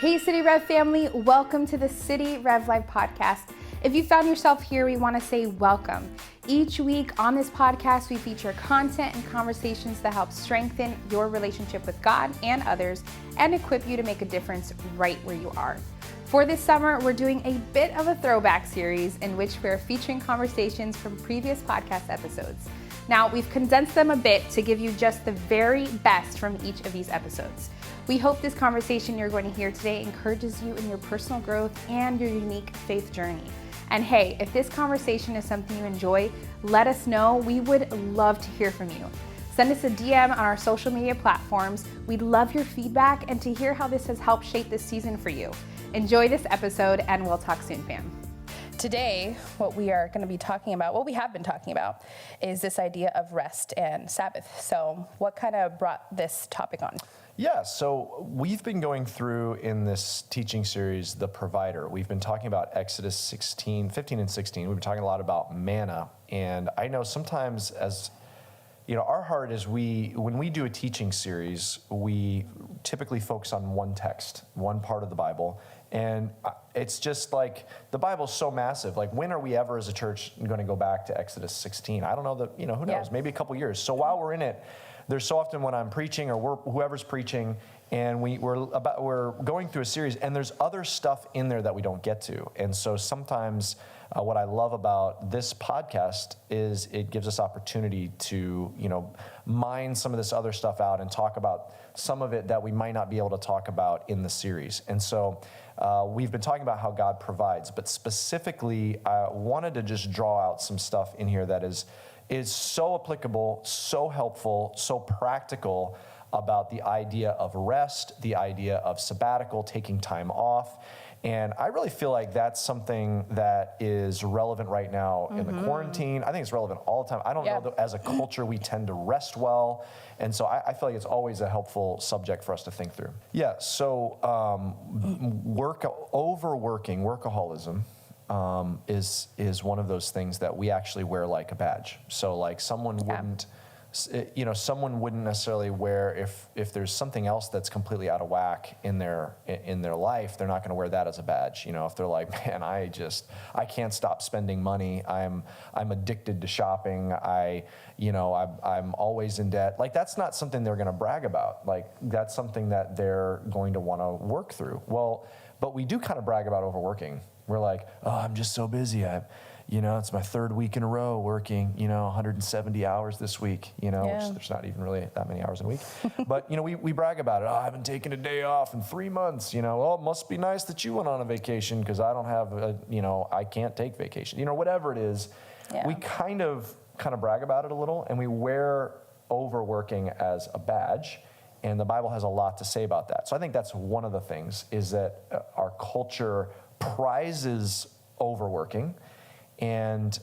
Hey City Rev family, welcome to the City Rev Live podcast. If you found yourself here, we want to say welcome. Each week on this podcast, we feature content and conversations that help strengthen your relationship with God and others and equip you to make a difference right where you are. For this summer, we're doing a bit of a throwback series in which we're featuring conversations from previous podcast episodes. Now, we've condensed them a bit to give you just the very best from each of these episodes. We hope this conversation you're going to hear today encourages you in your personal growth and your unique faith journey. And hey, if this conversation is something you enjoy, let us know. We would love to hear from you. Send us a DM on our social media platforms. We'd love your feedback and to hear how this has helped shape this season for you. Enjoy this episode, and we'll talk soon, fam. Today, what we are going to be talking about, what we have been talking about, is this idea of rest and Sabbath. So what kind of brought this topic on? Yeah, so we've been going through in this teaching series, The Provider. We've been talking about Exodus 15 and 16. We've been talking a lot about manna. And I know sometimes as, you know, our heart is when we do a teaching series, we typically focus on one text, one part of the Bible. And it's just like, the Bible's so massive. Like, when are we ever as a church going to go back to Exodus 16? I don't know that, who knows, maybe a couple years. So while we're in it, there's so often when I'm preaching or whoever's preaching and we're going through a series and there's other stuff in there that we don't get to. And so sometimes what I love about this podcast is it gives us opportunity to, mine some of this other stuff out and talk about some of it that we might not be able to talk about in the series. And so we've been talking about how God provides, but specifically I wanted to just draw out some stuff in here that is so applicable, so helpful, so practical about the idea of rest, the idea of sabbatical, taking time off. And I really feel like that's something that is relevant right now in the quarantine. I think it's relevant all the time. I don't know that as a culture we tend to rest well. And so I feel like it's always a helpful subject for us to think through. Yeah, so overworking, workaholism, is one of those things that we actually wear like a badge. So like someone wouldn't necessarily wear if there's something else that's completely out of whack in their life, they're not going to wear that as a badge. If they're like, man, I can't stop spending money. I'm addicted to shopping. I'm always in debt. Like, that's not something they're going to brag about. Like, that's something that they're going to want to work through. Well, but we do kind of brag about overworking. We're like, oh, I'm just so busy. It's my third week in a row working, 170 hours this week, which there's not even really that many hours in a week. But, we brag about it. Oh, I haven't taken a day off in 3 months. Oh, it must be nice that you went on a vacation because I don't have I can't take vacation. Whatever it is, we kind of brag about it a little, and we wear overworking as a badge. And the Bible has a lot to say about that. So I think that's one of the things, is that our culture prizes overworking and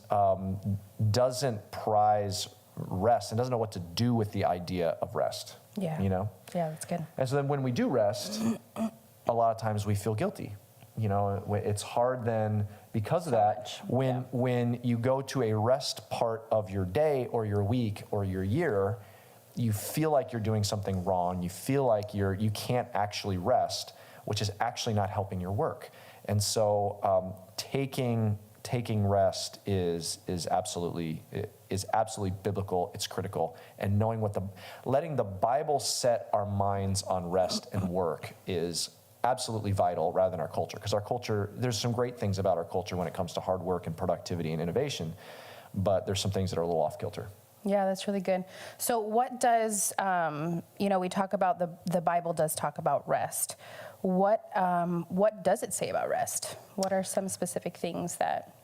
doesn't prize rest and doesn't know what to do with the idea of rest. Yeah. Yeah, that's good. And so then when we do rest, a lot of times we feel guilty. It's hard then because of that. When you go to a rest part of your day or your week or your year, you feel like you're doing something wrong. You feel like you can't actually rest, which is actually not helping your work. And so taking rest is absolutely biblical. It's critical, and letting the Bible set our minds on rest and work is absolutely vital, rather than our culture. Because our culture, there's some great things about our culture when it comes to hard work and productivity and innovation, but there's some things that are a little off kilter. Yeah, that's really good. So what does, we talk about the Bible does talk about rest. What does it say about rest? What are some specific things that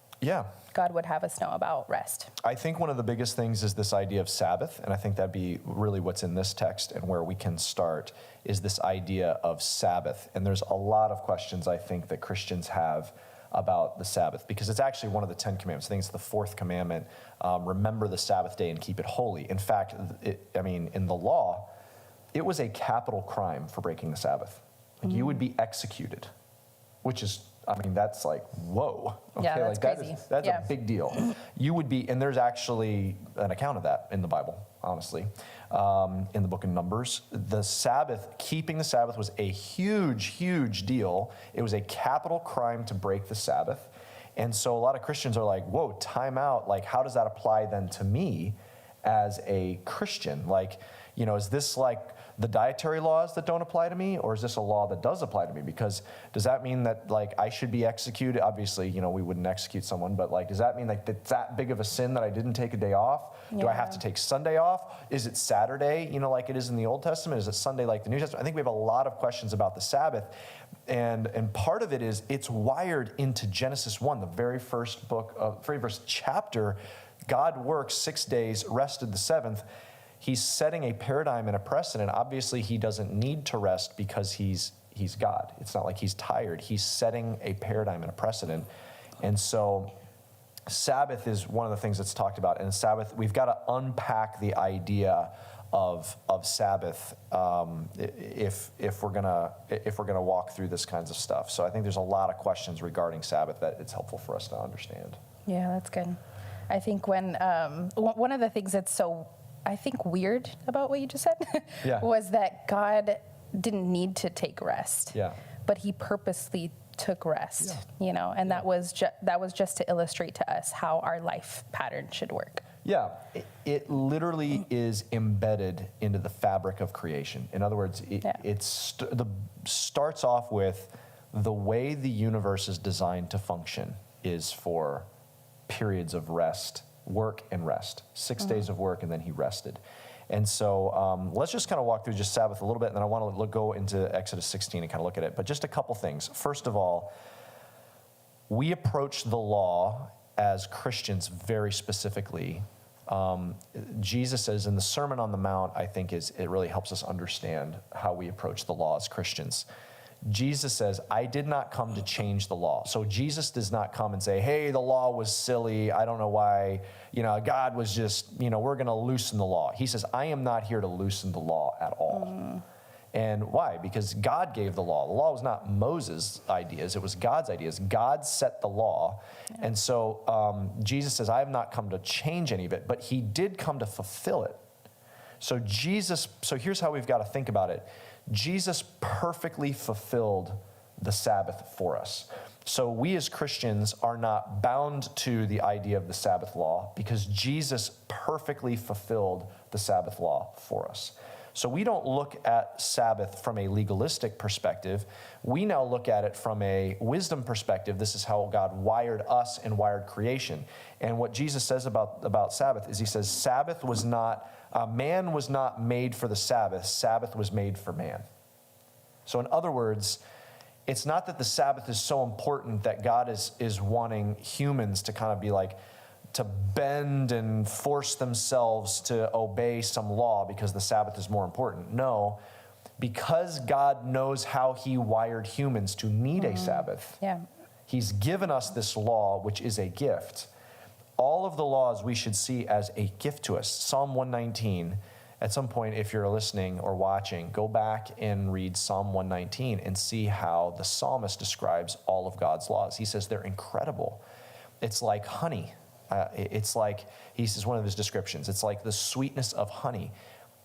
God would have us know about rest? I think one of the biggest things is this idea of Sabbath, and I think that'd be really what's in this text and where we can start, is this idea of Sabbath. And there's a lot of questions I think that Christians have about the Sabbath, because it's actually one of the 10 commandments. I think it's the fourth commandment, remember the Sabbath day and keep it holy. In fact, in the law, it was a capital crime for breaking the Sabbath. Like, you would be executed, which is I mean, that's like, whoa. Okay, Yeah, that's like crazy. that's a big deal. You would be, and there's actually an account of that in the Bible, honestly, in the book of Numbers. The Sabbath, keeping the Sabbath was a huge, huge deal. It was a capital crime to break the Sabbath. And so a lot of Christians are like, whoa, time out. Like, how does that apply then to me as a Christian? Like, you know, is this like the dietary laws that don't apply to me, or is this a law that does apply to me? Because does that mean that like I should be executed? Obviously, you know, we wouldn't execute someone, but like, does that mean like it's that big of a sin that I didn't take a day off? Yeah. Do I have to take Sunday off? Is it Saturday, you know, like it is in the Old Testament? Is it Sunday like the New Testament? I think we have a lot of questions about the Sabbath. And part of it is it's wired into Genesis 1, the very first chapter. God works 6 days, rested the seventh. He's setting a paradigm and a precedent. Obviously, he doesn't need to rest because he's God. It's not like he's tired. He's setting a paradigm and a precedent. And so Sabbath is one of the things that's talked about. And Sabbath, we've got to unpack the idea of Sabbath if we're gonna walk through this kinds of stuff. So I think there's a lot of questions regarding Sabbath that it's helpful for us to understand. Yeah, that's good. I think when one of the things that's so, I think, weird about what you just said was that God didn't need to take rest, but he purposely took rest, you know, and that was just to illustrate to us how our life pattern should work. Yeah, it literally is embedded into the fabric of creation. In other words, it starts off with the way the universe is designed to function is for periods of rest, work and rest. 6 days of work, and then he rested. And so let's just kind of walk through just Sabbath a little bit, and then I want to go into Exodus 16 and kind of look at it. But just a couple things. First of all, we approach the law as Christians very specifically. Jesus says in the Sermon on the Mount, I think it really helps us understand how we approach the law as Christians. Jesus says, I did not come to change the law. So Jesus does not come and say, hey, the law was silly. I don't know why, you know, God was just, you know, we're going to loosen the law. He says, I am not here to loosen the law at all. And why? Because God gave the law. The law was not Moses' ideas. It was God's ideas. God set the law. Yeah. And so Jesus says, I have not come to change any of it, but he did come to fulfill it. So here's how we've got to think about it. Jesus perfectly fulfilled the Sabbath for us. So we as Christians are not bound to the idea of the Sabbath law because Jesus perfectly fulfilled the Sabbath law for us. So we don't look at Sabbath from a legalistic perspective. We now look at it from a wisdom perspective. This is how God wired us and wired creation. And what Jesus says about Sabbath is he says, Sabbath was not, man was not made for the Sabbath. Sabbath was made for man. So in other words, it's not that the Sabbath is so important that God is wanting humans to kind of be like, to bend and force themselves to obey some law because the Sabbath is more important. No, because God knows how he wired humans to need a Sabbath, he's given us this law, which is a gift. All of the laws we should see as a gift to us. Psalm 119, at some point, if you're listening or watching, go back and read Psalm 119 and see how the psalmist describes all of God's laws. He says they're incredible. It's like honey. It's like, he says one of his descriptions, it's like the sweetness of honey.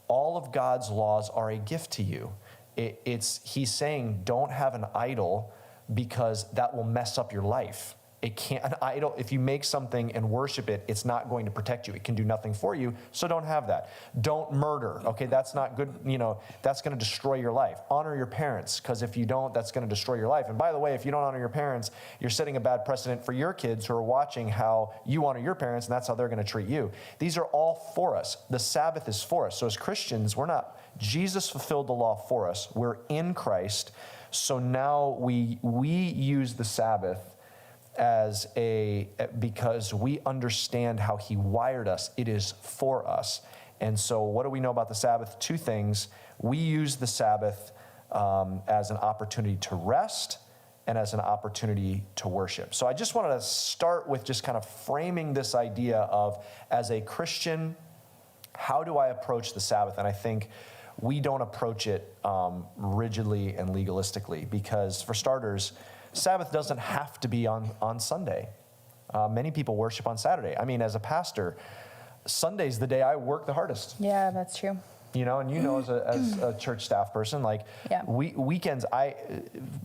All of God's laws are a gift to you. He's saying don't have an idol because that will mess up your life. An idol, if you make something and worship it, it's not going to protect you. It can do nothing for you, so don't have that. Don't murder. Okay, that's not good. You know, that's going to destroy your life. Honor your parents, because if you don't, that's going to destroy your life. And by the way, if you don't honor your parents, you're setting a bad precedent for your kids who are watching how you honor your parents, and that's how they're going to treat you. These are all for us. The Sabbath is for us. So as Christians, Jesus fulfilled the law for us. We're in Christ. So now we use the Sabbath because we understand how he wired us. It is for us. And so what do we know about the Sabbath? Two things. We use the Sabbath as an opportunity to rest and as an opportunity to worship. So I just wanted to start with just kind of framing this idea of, as a Christian, how do I approach the Sabbath? And I think we don't approach it rigidly and legalistically because, for starters, Sabbath doesn't have to be on Sunday. Many people worship on Saturday. I mean, as a pastor, Sunday's the day I work the hardest. Yeah, that's true. You know, and as a church staff person, like weekends,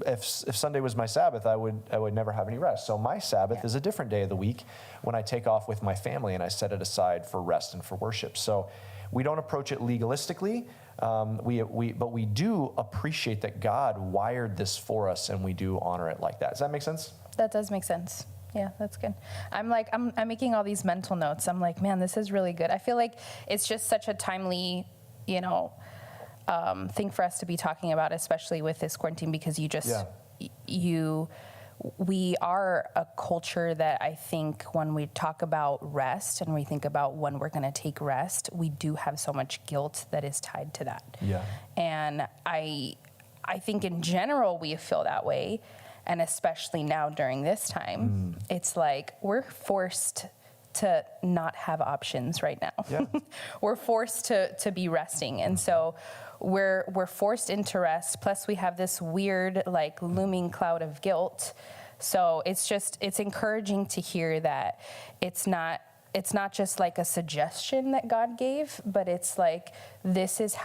if Sunday was my Sabbath, I would never have any rest. So my Sabbath is a different day of the week when I take off with my family and I set it aside for rest and for worship. So we don't approach it legalistically, but we do appreciate that God wired this for us, and we do honor it like that. Does that make sense? That does make sense. Yeah, that's good. I'm making all these mental notes. I'm like, man, this is really good. I feel like it's just such a timely, thing for us to be talking about, especially with this quarantine, because we are a culture that I think when we talk about rest and we think about when we're going to take rest, we do have so much guilt that is tied to that. Yeah. And I think in general we feel that way. And especially now during this time, it's like we're forced to not have options right now. Yeah. We're forced to be resting. And so we're forced into rest. Plus we have this weird, like, looming cloud of guilt. So it's encouraging to hear that it's not just like a suggestion that God gave, but it's like, this is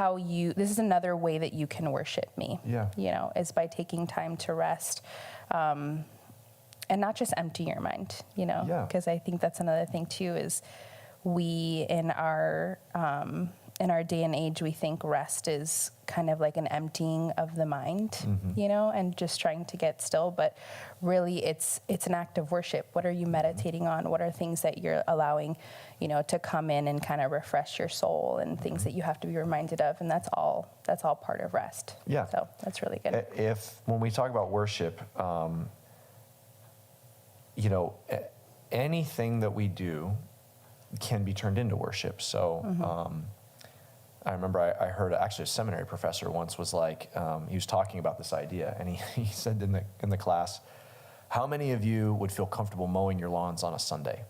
another way that you can worship me. Yeah. Is by taking time to rest. And not just empty your mind, because I think that's another thing too, is we in our day and age, we think rest is kind of like an emptying of the mind, and just trying to get still. But really it's an act of worship. What are you meditating on? What are things that you're allowing, to come in and kind of refresh your soul, and things that you have to be reminded of? And that's all part of rest. Yeah. So that's really good. When we talk about worship, anything that we do can be turned into worship. So I remember I heard actually a seminary professor once was like, he was talking about this idea, and he said in the class, how many of you would feel comfortable mowing your lawns on a Sunday?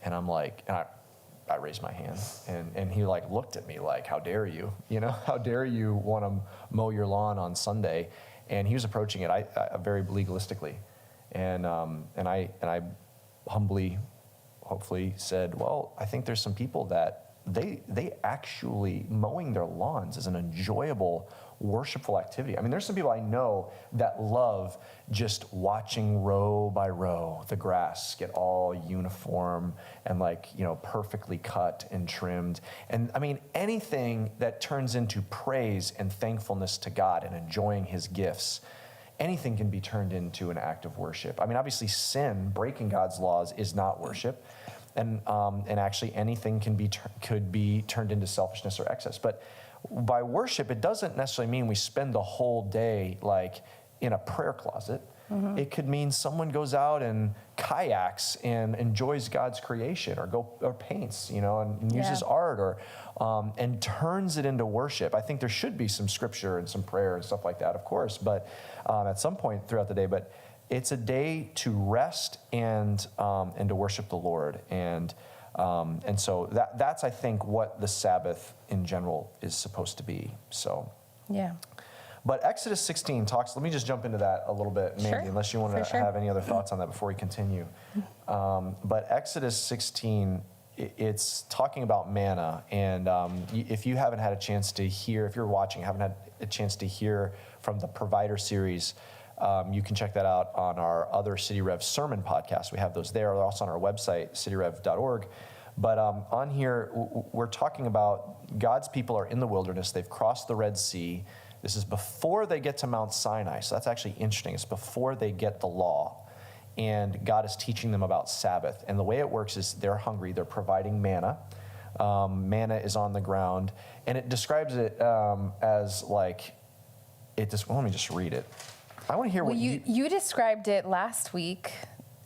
And I'm like, and I raised my hand, and he like looked at me like, how dare you? How dare you want to mow your lawn on Sunday? And he was approaching it I very legalistically. And I humbly, hopefully said, well, I think there's some people that they actually, mowing their lawns is an enjoyable, worshipful activity. I mean, there's some people I know that love just watching row by row the grass get all uniform and perfectly cut and trimmed. And I mean, anything that turns into praise and thankfulness to God and enjoying his gifts, anything can be turned into an act of worship. I mean, obviously sin, breaking God's laws, is not worship. And actually anything could be turned into selfishness or excess. But by worship, it doesn't necessarily mean we spend the whole day like in a prayer closet. It could mean someone goes out and kayaks and enjoys God's creation, or paints, and uses art, or and turns it into worship. I think there should be some scripture and some prayer and stuff like that, of course, but at some point throughout the day. But it's a day to rest and to worship the Lord, and so that's I think what the Sabbath in general is supposed to be. So yeah. But Exodus 16 talks, let me just jump into that a little bit, Mandy, sure. Unless you want to have any other thoughts on that before we continue. But Exodus 16, it's talking about manna. And if you haven't had a chance to hear, if you're watching, haven't had a chance to hear from the Provider series, you can check that out on our other City Rev sermon podcasts. We have those there. They're also on our website, cityrev.org. But on here, we're talking about God's people are in the wilderness. They've crossed the Red Sea. This is before they get to Mount Sinai, so that's actually interesting. It's before they get the law, and God is teaching them about Sabbath. And the way it works is they're hungry. They're providing manna. Manna is on the ground, and it describes it as like it. Well, let me just read it. I want to hear what you described it last week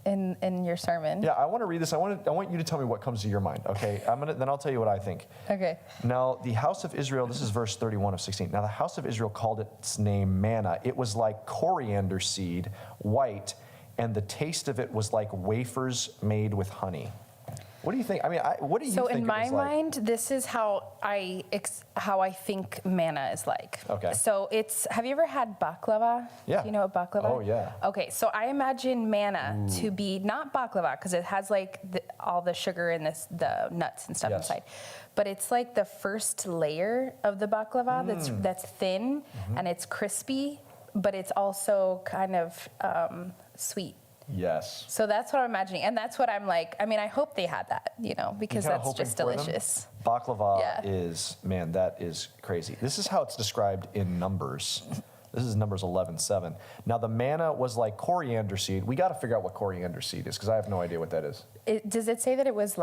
in your sermon. Yeah, I want to read this. I want you to tell me what comes to your mind. Okay, then I'll tell you what I think. Okay. Now the house of Israel. This is verse 31 of 16. Now the house of Israel called its name manna. It was like coriander seed, white, and the taste of it was like wafers made with honey. What do you think? I mean, what do you So think? in my mind, this is how I think manna is like. Okay. So have you ever had baklava? Yeah. Do you know what baklava? Oh, yeah. Okay, so I imagine manna to be not baklava because it has like all the sugar and the nuts and stuff Yes. inside, but it's like the first layer of the baklava that's thin and it's crispy, but it's also kind of sweet. Yes. So that's what I'm imagining, and that's what I'm like. I mean, I hope they had that, because You're kinda that's hoping just for them? delicious. Baklava Yeah. is, man, that is crazy. This is how it's described in Numbers. This is Numbers 11:7. Now the manna was like coriander seed. We got to figure out what coriander seed is because I have no idea what that is. Does it say that it was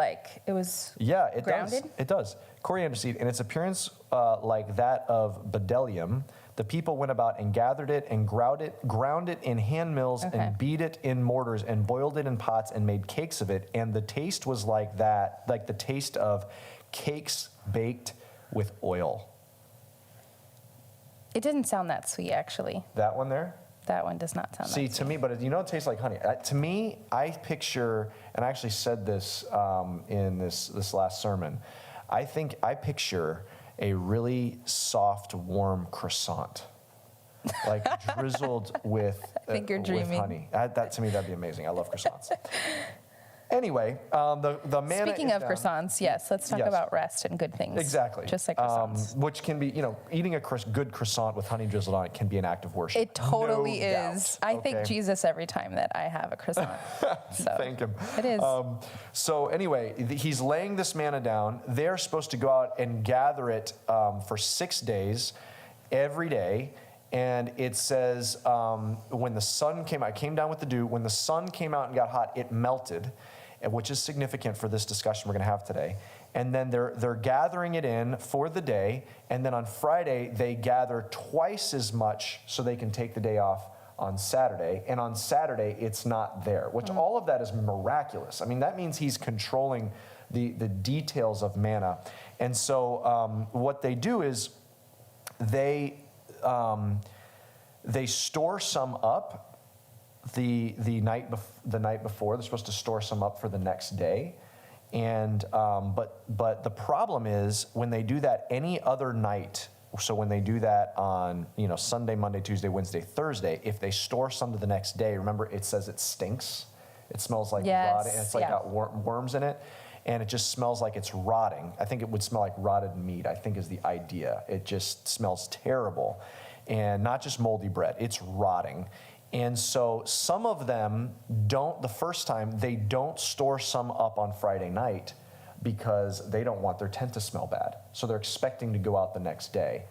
Yeah, it grounded? does. It does. Coriander seed, and its appearance like that of bdellium. The people went about and gathered it and ground it in hand mills and beat it in mortars and boiled it in pots and made cakes of it. And the taste was like that, like the taste of cakes baked with oil. It didn't sound that sweet, actually. That one there? That one does not sound that See, sweet. to me, but it tastes like honey. To me, I picture, and I actually said this in this last sermon, I picture a really soft, warm croissant, like drizzled with, I think you're with dreaming. honey. That to me, that'd be amazing. I love croissants. Anyway, the manna. Speaking of croissants, yes, let's talk about rest and good things. Exactly. Just like croissants. Which can be, eating a good croissant with honey drizzled on it can be an act of worship. It totally No is. doubt. I thank Jesus every time that I have a croissant. So Thank him. It is. So anyway, he's laying this manna down. They're supposed to go out and gather it for 6 days, every day. And it says when the sun came out, it came down with the dew. When the sun came out and got hot, it melted, which is significant for this discussion we're going to have today. And then they're gathering it in for the day. And then on Friday, they gather twice as much so they can take the day off on Saturday. And on Saturday, it's not there, which all of that is miraculous. I mean, that means he's controlling the details of manna. And so what they do is they store some up the night before. They're supposed to store some up for the next day, and but the problem is when they do that any other night. So when they do that on Sunday, Monday, Tuesday, Wednesday, Thursday, if they store some to the next day, remember it says it stinks. It smells like rotting, and it's like got worms in it, and it just smells like it's rotting. I think it would smell like rotted meat. I think is the idea. It just smells terrible, and not just moldy bread. It's rotting. And so some of them the first time, they don't store some up on Friday night because they don't want their tent to smell bad. So they're expecting to go out the next day.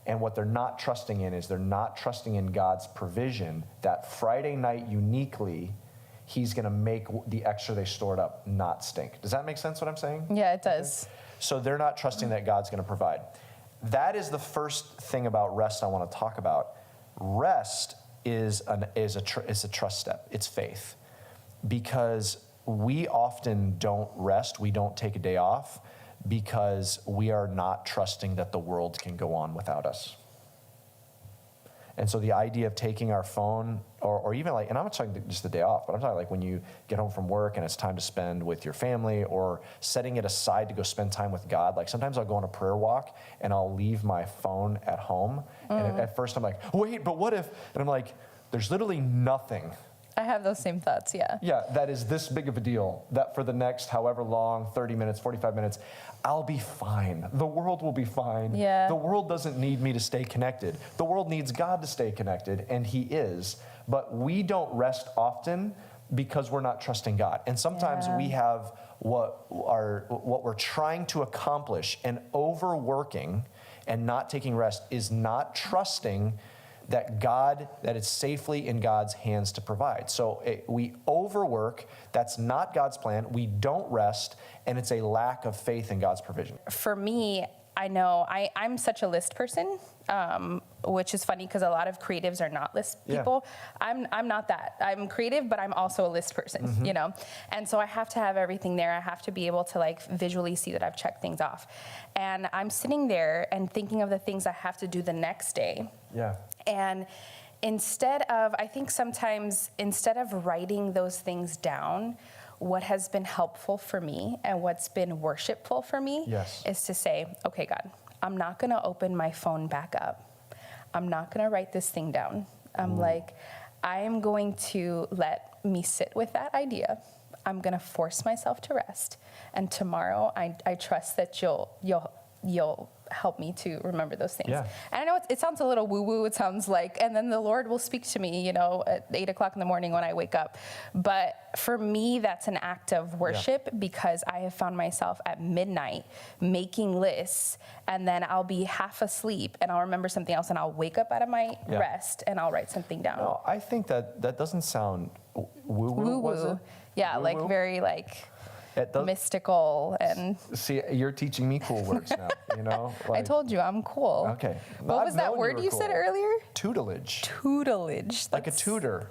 And what they're not trusting in is they're not trusting in God's provision that Friday night uniquely, he's going to make the extra they stored up not stink. Does that make sense what I'm saying? Yeah, it does. So they're not trusting that God's going to provide. That is the first thing about rest I want to talk about. Rest is a trust step. It's faith. Because we often don't rest, we don't take a day off because we are not trusting that the world can go on without us. And so the idea of taking our phone, or even like, and I'm not talking just the day off, but I'm talking like when you get home from work and it's time to spend with your family, or setting it aside to go spend time with God. Like sometimes I'll go on a prayer walk and I'll leave my phone at home. And at first I'm like, wait, but what if? And I'm like, there's literally nothing. I have those same thoughts, yeah. Yeah, that is this big of a deal that for the next however long, 30 minutes, 45 minutes, I'll be fine. The world will be fine. Yeah. The world doesn't need me to stay connected. The world needs God to stay connected, and he is. But we don't rest often because we're not trusting God. And sometimes we have what we're trying to accomplish, and overworking and not taking rest is not trusting that it's safely in God's hands to provide. So we overwork, that's not God's plan, we don't rest, and it's a lack of faith in God's provision. For me, I know I'm such a list person, which is funny because a lot of creatives are not list people. I'm not that. I'm creative, but I'm also a list person, And so I have to have everything there. I have to be able to like visually see that I've checked things off. And I'm sitting there and thinking of the things I have to do the next day. Yeah. And I think sometimes instead of writing those things down, what has been helpful for me and what's been worshipful for me is to say, okay, God, I'm not going to open my phone back up. I'm not going to write this thing down. I'm like, I am going to let me sit with that idea. I'm going to force myself to rest. And tomorrow, I trust that you'll help me to remember those things. Yeah. And I know it sounds a little woo-woo. It sounds like, and then the Lord will speak to me, at 8 o'clock in the morning when I wake up. But for me, that's an act of worship because I have found myself at midnight making lists, and then I'll be half asleep and I'll remember something else, and I'll wake up out of my rest and I'll write something down. No, I think that doesn't sound woo-woo, was it? Yeah, woo-woo? like very mystical and. See, you're teaching me cool words now, I told you I'm cool. Okay. What was that word you said earlier? Tutelage. Tutelage. Like a tutor.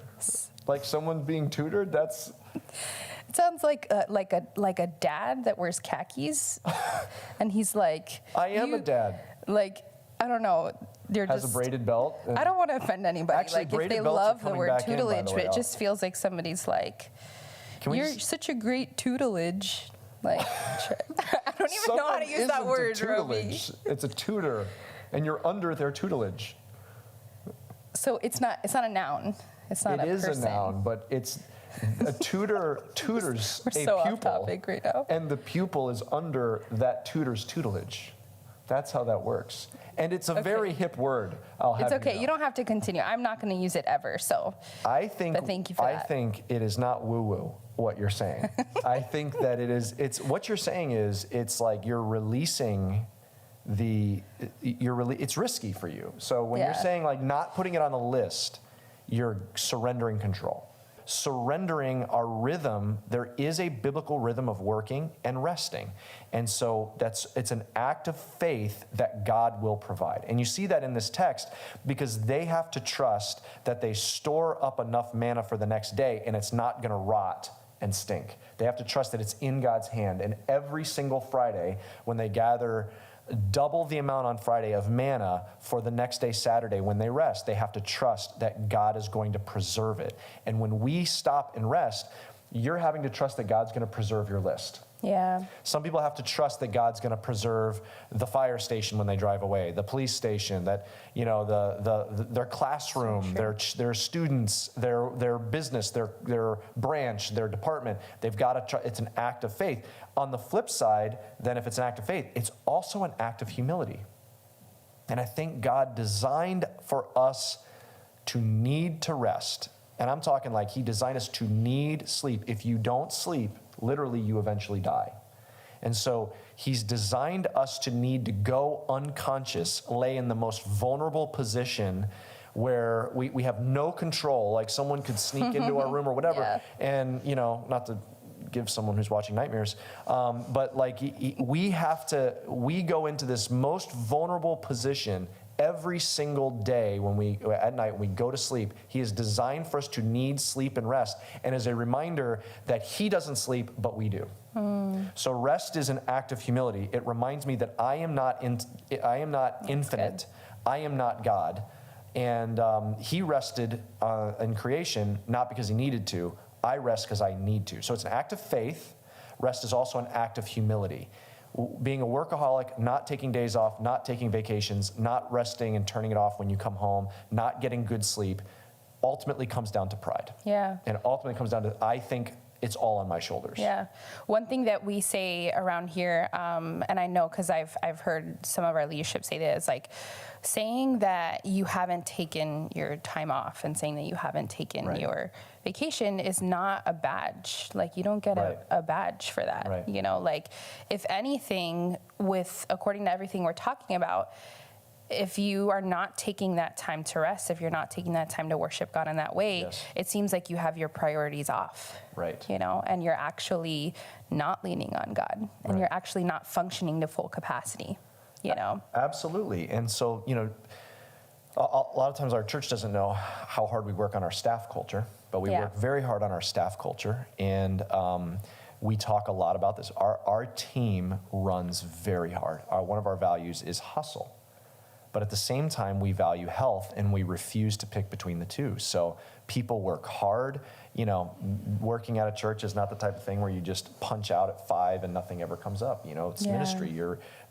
Like someone being tutored, that's. It sounds like a dad that wears khakis, and he's like. I am a dad. Like, I don't know. Has a braided belt. I don't want to offend anybody. Actually, like if they belts love are the word coming back in, by the tutelage, way. but it just feels like somebody's like, you're such a great tutelage. Like, I don't even know how to use that word, Robey. It's a tutor, and you're under their tutelage. So it's not a noun. It's not a person. It is a noun, but it's a tutor tutors We're a so pupil, off topic right now. And the pupil is under that tutor's tutelage. That's how that works. And it's a very hip word. It's okay. You don't have to continue. I'm not going to use it ever. So I think. But thank you for that. I think it is not woo-woo what you're saying. I think that it is. It's what you're saying is. It's like you're releasing it's risky for you. So when you're saying like not putting it on the list, you're surrendering control. Surrendering our rhythm, there is a biblical rhythm of working and resting. And so it's an act of faith that God will provide. And you see that in this text because they have to trust that they store up enough manna for the next day and it's not going to rot and stink. They have to trust that it's in God's hand. And every single Friday when they gather double the amount on Friday of manna for the next day, Saturday, when they rest, they have to trust that God is going to preserve it. And when we stop and rest, you're having to trust that God's going to preserve your list. Yeah. Some people have to trust that God's going to preserve the fire station when they drive away, the police station, that their classroom, their students, their business, their branch, their department. They've got to. It's an act of faith. On the flip side, then if it's an act of faith, it's also an act of humility. And I think God designed for us to need to rest. And I'm talking like He designed us to need sleep. If you don't sleep, literally you eventually die. And so He's designed us to need to go unconscious, lay in the most vulnerable position where we have no control, like someone could sneak into our room or whatever. And, not to give someone who's watching nightmares, but like we go into this most vulnerable position every single day at night when we go to sleep. He is designed for us to need sleep and rest, and as a reminder that He doesn't sleep, but we do. So rest is an act of humility. It reminds me that I am not infinite. I am not God, and He rested in creation not because He needed to. I rest because I need to. So it's an act of faith. Rest is also an act of humility. Being a workaholic, not taking days off, not taking vacations, not resting and turning it off when you come home, not getting good sleep, ultimately comes down to pride. Yeah. And ultimately comes down to, I think it's all on my shoulders. Yeah. One thing that we say around here, and I know because I've heard some of our leadership say this, like saying that you haven't taken your time off and saying that you haven't taken your vacation is not a badge. Like you don't get a badge for that. Right. Like if anything, according to everything we're talking about, if you are not taking that time to rest, if you're not taking that time to worship God in that way, it seems like you have your priorities off. Right. And you're actually not leaning on God, and you're actually not functioning to full capacity, Absolutely. And so, a lot of times our church doesn't know how hard we work on our staff culture, but we work very hard on our staff culture. And we talk a lot about this. Our team runs very hard. One of our values is hustle. but at the same time, we value health and we refuse to pick between the two. So people work hard. Working at a church is not the type of thing where you just punch out at 5 and nothing ever comes up. It's ministry.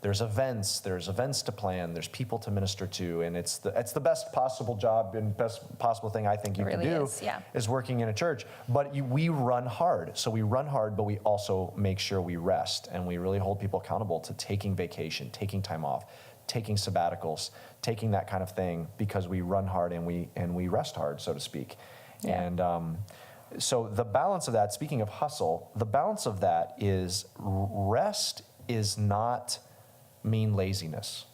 There's events to plan, there's people to minister to, and it's the best possible job and best possible thing I think you can do is working in a church. But we run hard. So we run hard, but we also make sure we rest, and we really hold people accountable to taking vacation, taking time off, taking sabbaticals, taking that kind of thing, because we run hard and we rest hard, so to speak. Yeah. And so the balance of that, speaking of hustle, the balance of that is rest is not mean laziness.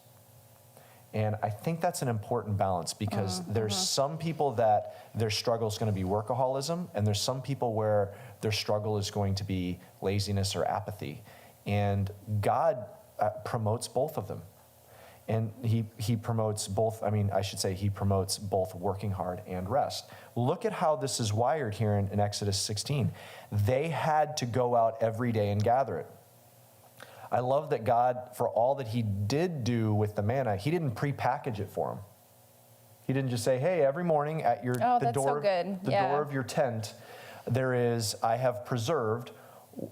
And I think that's an important balance, because there's some people that their struggle is going to be workaholism, and there's some people where their struggle is going to be laziness or apathy. And God promotes both of them. And he promotes both, he promotes both working hard and rest. Look at how this is wired here in Exodus 16. They had to go out every day and gather it. I love that God, for all that he did do with the manna, he didn't prepackage it for them. He didn't just say, hey, every morning at the door of your tent, I have preserved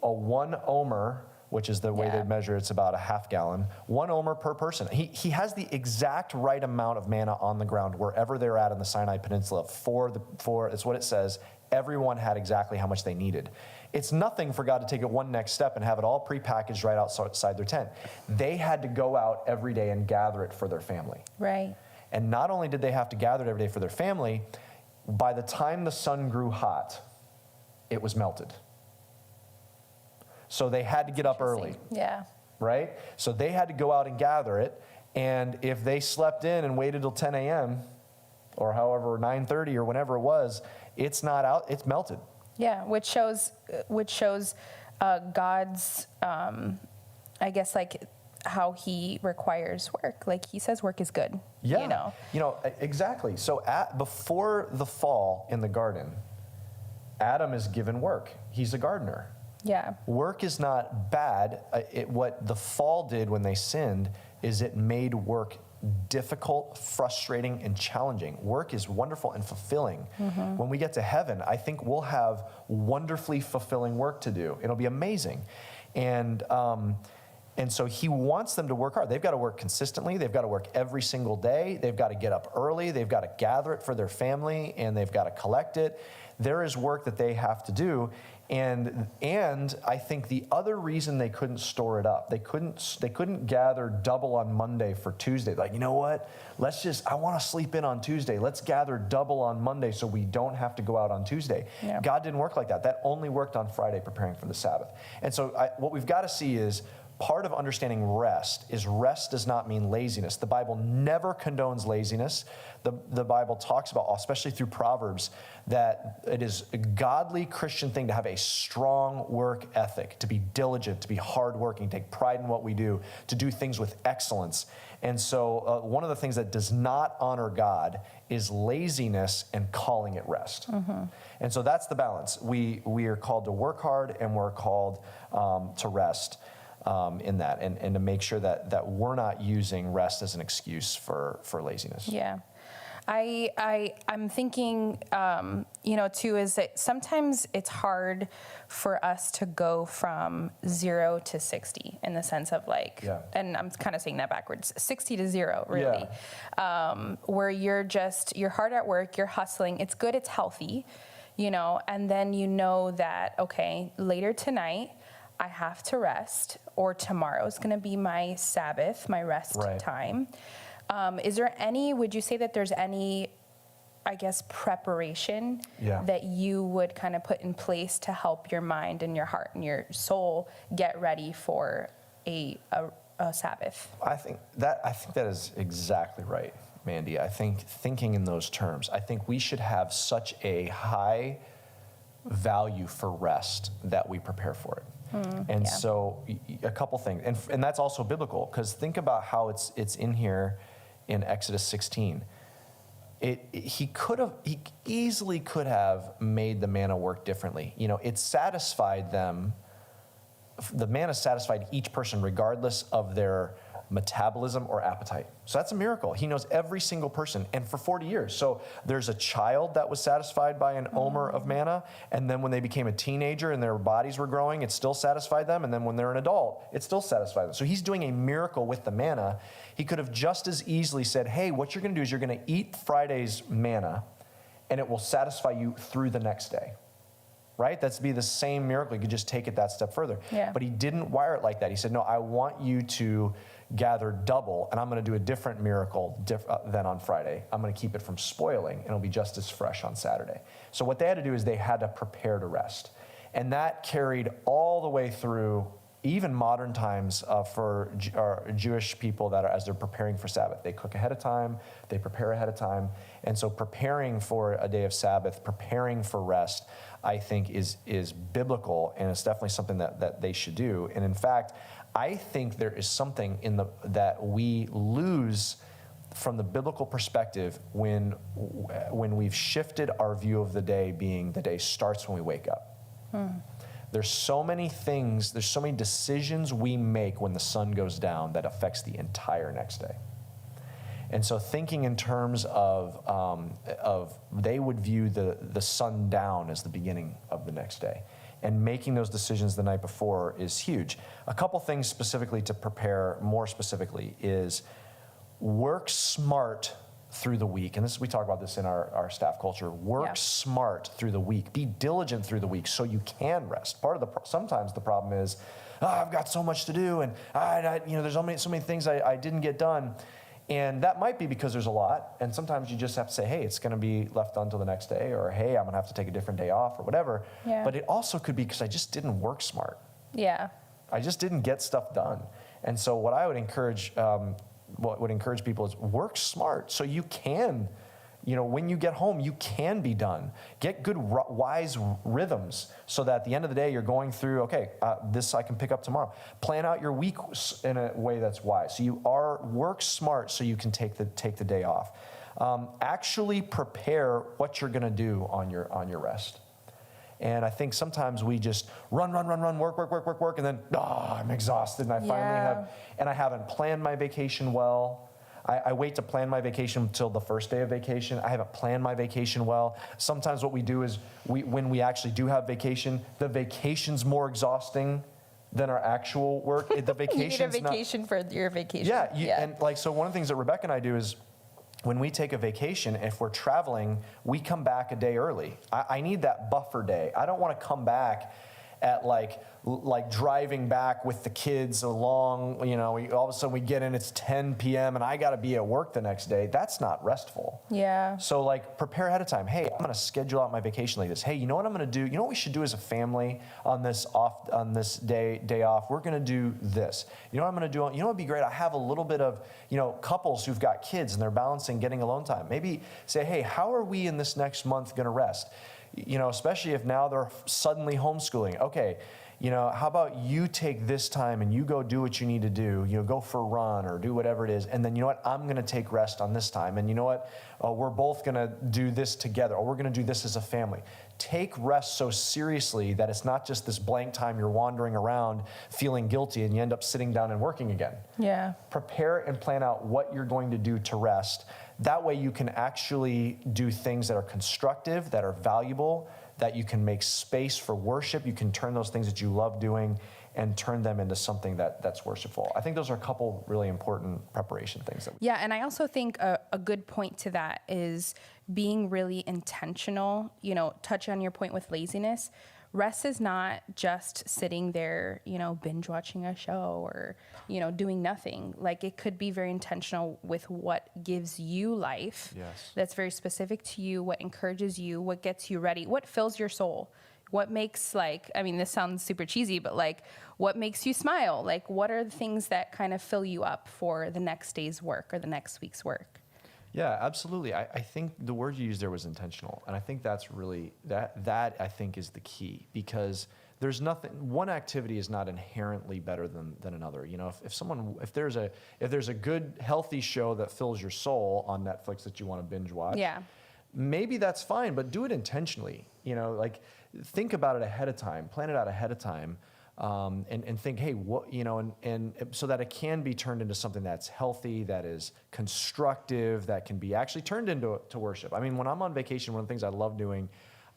a 1 omer, which is the way they measure, it's about a half gallon, 1 omer per person. He has the exact right amount of manna on the ground wherever they're at in the Sinai Peninsula it's what it says. Everyone had exactly how much they needed. It's nothing for God to take it one next step and have it all prepackaged right outside their tent. They had to go out every day and gather it for their family. Right. And not only did they have to gather it every day for their family, by the time the sun grew hot, it was melted. So they had to get up early. Yeah. Right? So they had to go out and gather it. And if they slept in and waited till 10 a.m. or however, 9:30 or whenever it was, it's not out, it's melted. Yeah, which shows God's, how he requires work. Like he says work is good. Yeah. Exactly. So before the fall in the garden, Adam is given work. He's a gardener. Yeah. Work is not bad. What the fall did when they sinned is it made work difficult, frustrating, and challenging. Work is wonderful and fulfilling. Mm-hmm. When we get to heaven, I think we'll have wonderfully fulfilling work to do. It'll be amazing. And so he wants them to work hard. They've got to work consistently. They've got to work every single day. They've got to get up early. They've got to gather it for their family, and they've got to collect it. There is work that they have to do. And I think the other reason they couldn't store it up, they couldn't gather double on Monday for Tuesday. Like, you know what? I want to sleep in on Tuesday. Let's gather double on Monday so we don't have to go out on Tuesday. Yeah. God didn't work like that. That only worked on Friday, preparing for the Sabbath. And so what we've got to see is, part of understanding rest does not mean laziness. The Bible never condones laziness. The Bible talks about, especially through Proverbs, that it is a godly Christian thing to have a strong work ethic, to be diligent, to be hardworking, take pride in what we do, to do things with excellence. And so one of the things that does not honor God is laziness and calling it rest. Mm-hmm. And so that's the balance. We are called to work hard, and we're called to rest. In that, and to make sure that we're not using rest as an excuse for laziness. Yeah. I'm thinking, too, is that sometimes it's hard for us to go from 0 to 60 in the sense of and I'm kind of saying that backwards, 60 to 0, really, where you're hard at work, you're hustling, it's good, it's healthy, and then that, okay, later tonight, I have to rest, or tomorrow's going to be my Sabbath, my rest time. Would you say that there's any, preparation that you would kind of put in place to help your mind and your heart and your soul get ready for a Sabbath? I think that is exactly right, Mandy. I think thinking in those terms, I think we should have such a high value for rest that we prepare for it. So a couple things, and that's also biblical, because think about how it's in here in Exodus 16. He easily could have made the manna work differently. It satisfied them. The manna satisfied each person regardless of their metabolism, or appetite. So that's a miracle. He knows every single person, and for 40 years. So there's a child that was satisfied by an omer of manna, and then when they became a teenager and their bodies were growing, it still satisfied them, and then when they're an adult, it still satisfied them. So he's doing a miracle with the manna. He could have just as easily said, hey, what you're going to do is you're going to eat Friday's manna, and it will satisfy you through the next day. Right? That's be the same miracle. You could just take it that step further. Yeah. But he didn't wire it like that. He said, no, I want you to gather double, and I'm going to do a different miracle than on Friday. I'm going to keep it from spoiling, and it'll be just as fresh on Saturday. So what they had to do is they had to prepare to rest. And that carried all the way through even modern times for Jewish people that are, as they're preparing for Sabbath. They cook ahead of time, they prepare ahead of time. And so preparing for a day of Sabbath, preparing for rest, I think is biblical, and it's definitely something that they should do. And in fact, I think there is something that we lose from the biblical perspective when we've shifted our view of the day being the day starts when we wake up. There's so many things, there's so many decisions we make when the sun goes down that affects the entire next day. And so thinking in terms of they would view the sundown as the beginning of the next day. And making those decisions the night before is huge. A couple things specifically to prepare, more specifically, is work smart through the week. And we talk about this in our staff culture. Work smart through the week. Be diligent through the week so you can rest. Sometimes the problem is, I've got so much to do, and there's so many things I didn't get done. And that might be because there's a lot, and sometimes you just have to say, hey, it's going to be left until the next day, or hey, I'm going to have to take a different day off, or whatever. Yeah. But it also could be because I just didn't work smart. Yeah. I just didn't get stuff done. And so what I would encourage, people is work smart so you can, when you get home, you can be done. Get good, wise rhythms so that at the end of the day, you're going through, this I can pick up tomorrow. Plan out your week in a way that's wise. So work smart so you can take the day off. Actually prepare what you're going to do on your rest. And I think sometimes we just run, work, and then, I'm exhausted, and I haven't planned my vacation well. I wait to plan my vacation until the first day of vacation. I haven't planned my vacation well. Sometimes what we do is when we actually do have vacation, the vacation's more exhausting than our actual work. The vacation's you need a vacation for your vacation. Yeah. And so one of the things that Rebecca and I do is when we take a vacation, if we're traveling, we come back a day early. I need that buffer day. I don't want to come back at like driving back with the kids along, all of a sudden we get in, it's 10 p.m. and I got to be at work the next day. That's not restful. Yeah. So prepare ahead of time. Hey, I'm going to schedule out my vacation like this. Hey, you know what I'm going to do? You know what we should do as a family on this day off? We're going to do this. You know what I'm going to do? You know what would be great? I have a little bit of, couples who've got kids and they're balancing getting alone time. Maybe say, hey, how are we in this next month going to rest? Especially if now they're suddenly homeschooling. Okay, how about you take this time and you go do what you need to do, go for a run or do whatever it is. And then, I'm going to take rest on this time. And you know what? We're both going to do this together, or we're going to do this as a family. Take rest so seriously that it's not just this blank time you're wandering around feeling guilty and you end up sitting down and working again. Yeah. Prepare and plan out what you're going to do to rest. That way you can actually do things that are constructive, that are valuable, that you can make space for worship. You can turn those things that you love doing and turn them into something that's worshipful. I think those are a couple really important preparation things. And I also think a good point to that is being really intentional, touch on your point with laziness. Rest is not just sitting there, binge watching a show or, doing nothing. It could be very intentional with what gives you life. Yes. That's very specific to you, what encourages you, what gets you ready, what fills your soul, what makes this sounds super cheesy, but what makes you smile? What are the things that kind of fill you up for the next day's work or the next week's work? Yeah, absolutely. I think the word you used there was intentional. And I think that's really, that I think is the key, because there's one activity is not inherently better than another. If there's a good, healthy show that fills your soul on Netflix that you want to binge watch, maybe that's fine, but do it intentionally. Think about it ahead of time, plan it out ahead of time. and think, hey, what, and so that it can be turned into something that's healthy, that is constructive, that can be actually turned into worship. I mean, when I'm on vacation, one of the things I love doing,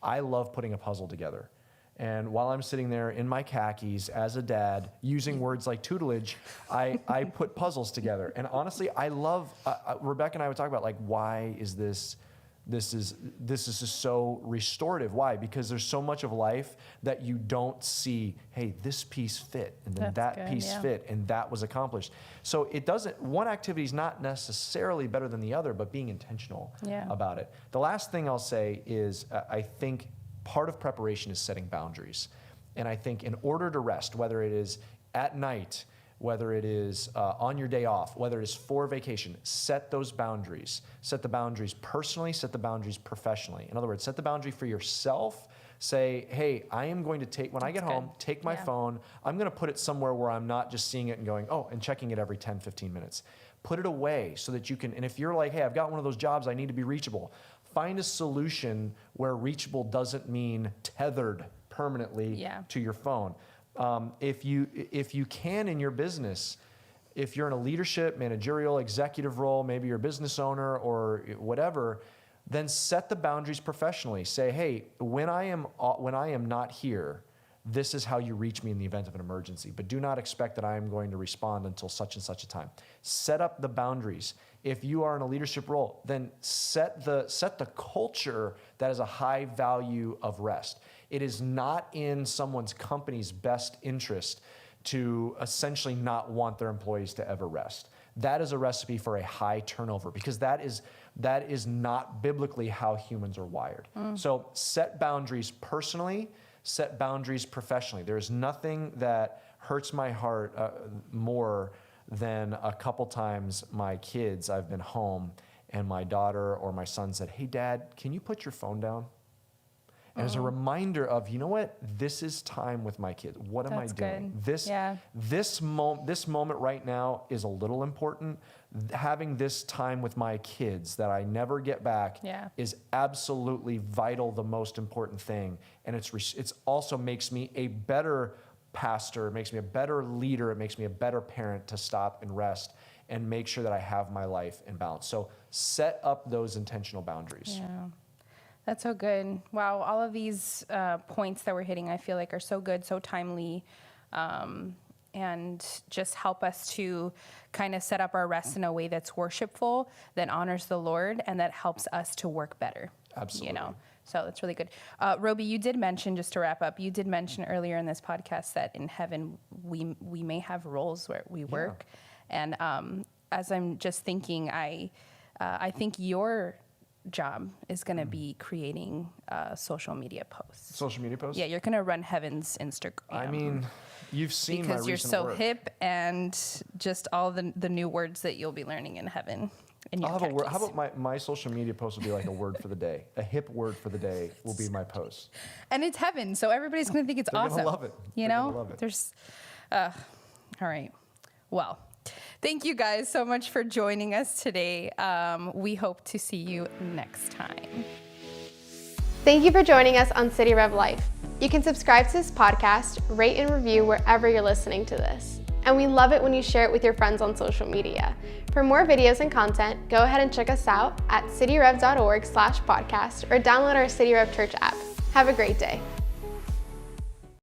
I love putting a puzzle together. And while I'm sitting there in my khakis as a dad, using words like tutelage, I put puzzles together. And honestly, I love, Rebecca and I would talk about, like, why is this is just so restorative. Why? Because there's so much of life that you don't see, hey, this piece fit, and then that piece fit, and that was accomplished. So one activity is not necessarily better than the other, but being intentional about it. The last thing I'll say is, I think part of preparation is setting boundaries. And I think in order to rest, whether it is at night, whether it is on your day off, whether it is for vacation, set those boundaries. Set the boundaries personally, set the boundaries professionally. In other words, set the boundary for yourself. Say, hey, I am going to when I get home, take my phone. I'm going to put it somewhere where I'm not just seeing it and going, and checking it every 10, 15 minutes. Put it away so that you can, and if you're like, hey, I've got one of those jobs, I need to be reachable. Find a solution where reachable doesn't mean tethered permanently to your phone. If you can in your business, if you're in a leadership, managerial, executive role, maybe you're a business owner or whatever, then set the boundaries professionally. Say, hey, when I am not here, this is how you reach me in the event of an emergency, but do not expect that I am going to respond until such and such a time. Set up the boundaries. If you are in a leadership role, then set the culture that is a high value of rest. It is not in someone's company's best interest to essentially not want their employees to ever rest. That is a recipe for a high turnover, because that is not biblically how humans are wired. So set boundaries personally, set boundaries professionally. There's nothing that hurts my heart more than a couple times I've been home and my daughter or my son said, hey, Dad, can you put your phone down? And as a reminder of, you know what, this is time with my kids. What am I doing? Good. This moment right now is a little important. Having this time with my kids that I never get back is absolutely vital, the most important thing. And it's also makes me a better pastor, it makes me a better leader, it makes me a better parent to stop and rest and make sure that I have my life in balance. So set up those intentional boundaries. Yeah. That's so good. Wow, all of these points that we're hitting, I feel like, are so good, so timely, and just help us to kind of set up our rest in a way that's worshipful, that honors the Lord, and that helps us to work better. Absolutely. So that's really good. Robey, you did mention, just to wrap up, you did mention earlier in this podcast that in heaven we may have roles where we work, and as I'm just thinking, I think your job is going to be creating social media posts. Social media posts? Yeah, you're going to run heaven's Instagram. I mean, you've seen my because you're recent so work. hip, and just all the new words that you'll be learning in heaven. I'll have a word. How about my social media post will be like a word for the day. A hip word for the day will be my post. And it's heaven, so everybody's going to think it's They're awesome. They're going to love it. You They're know? gonna love it. There's, all right. Well, thank you guys so much for joining us today. We hope to see you next time. Thank you for joining us on City Rev Life. You can subscribe to this podcast, rate and review wherever you're listening to this. And we love it when you share it with your friends on social media. For more videos and content, go ahead and check us out at cityrev.org/podcast or download our City Rev Church app. Have a great day.